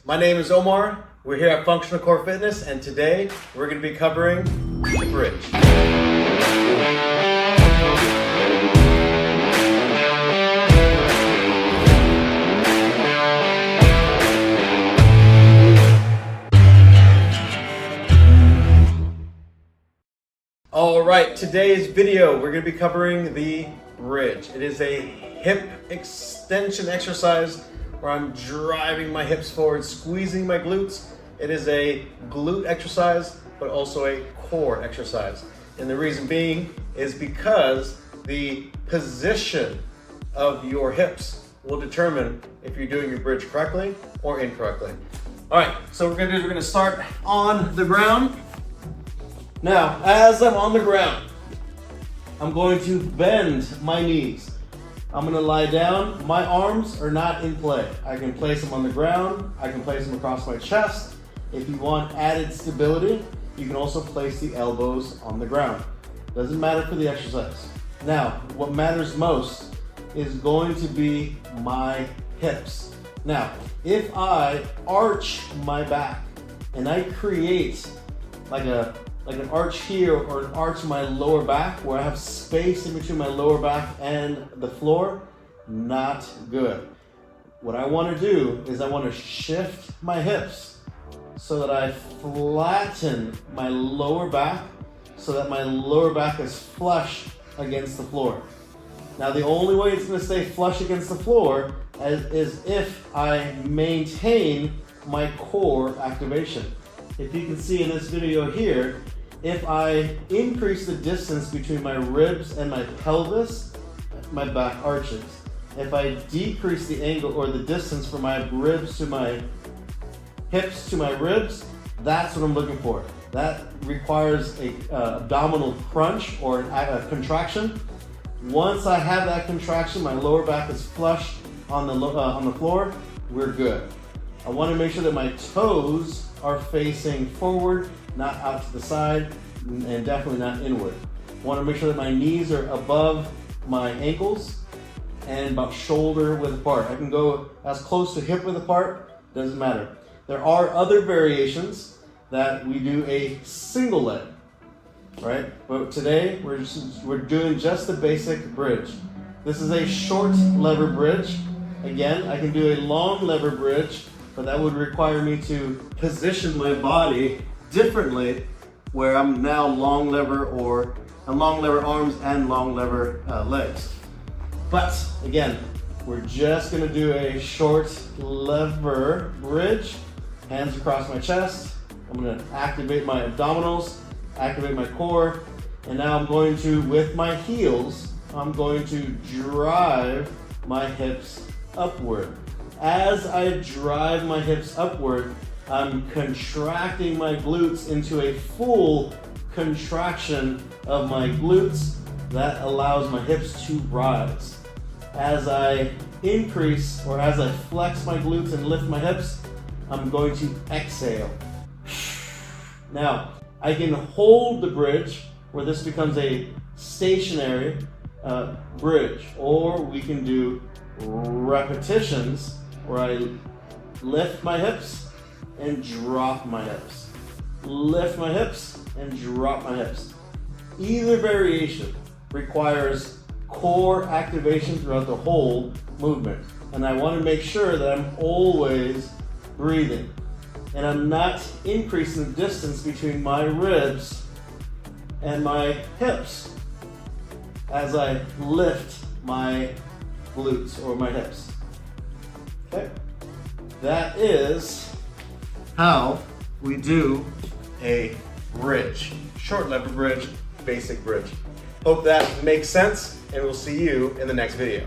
My name is Omar. We're here at Functional Core Fitness, and today we're going to be covering the bridge. All right, today's video, we're going to be covering the bridge. It is a hip extension exercise where I'm driving my hips forward, squeezing my glutes. It is a glute exercise, but also a core exercise. And the reason being is because the position of your hips will determine if you're doing your bridge correctly or incorrectly. All right, so what we're gonna do is start on the ground. Now, as I'm on the ground, I'm going to bend my knees. I'm gonna lie down. My arms are not in play. I can place them on the ground. I can place them across my chest. If you want added stability, you can also place the elbows on the ground. Doesn't matter for the exercise. Now, what matters most is going to be my hips. Now, if I arch my back and I create like an arch here or an arch in my lower back where I have space in between my lower back and the floor, not good. What I want to do is I want to shift my hips so that I flatten my lower back so that my lower back is flush against the floor. Now, the only way it's going to stay flush against the floor is if I maintain my core activation. If you can see in this video here, if I increase the distance between my ribs and my pelvis, my back arches. If I decrease the angle or the distance from my ribs to my hips to my ribs, that's what I'm looking for. That requires a abdominal crunch or a contraction. Once I have that contraction, my lower back is flush on the floor, we're good. I want to make sure that my toes are facing forward, not out to the side, and definitely not inward. I want to make sure that my knees are above my ankles and about shoulder width apart. I can go as close to hip width apart, doesn't matter. There are other variations that we do a single leg, right? But today we're doing just the basic bridge. This is a short lever bridge. Again, I can do a long lever bridge, but that would require me to position my body differently where I'm now long lever arms and long lever legs. But again, we're just gonna do a short lever bridge, hands across my chest. I'm gonna activate my abdominals, activate my core, and now I'm going to, with my heels, I'm going to drive my hips upward. As I drive my hips upward, I'm contracting my glutes into a full contraction of my glutes. That allows my hips to rise. As I increase or as I flex my glutes and lift my hips, I'm going to exhale. Now, I can hold the bridge where this becomes a stationary bridge, or we can do repetitions where I lift my hips and drop my hips. Lift my hips and drop my hips. Either variation requires core activation throughout the whole movement. And I want to make sure that I'm always breathing. And I'm not increasing the distance between my ribs and my hips as I lift my glutes or my hips. Okay? That is how we do a bridge. Short lever bridge, basic bridge. Hope that makes sense, and we'll see you in the next video.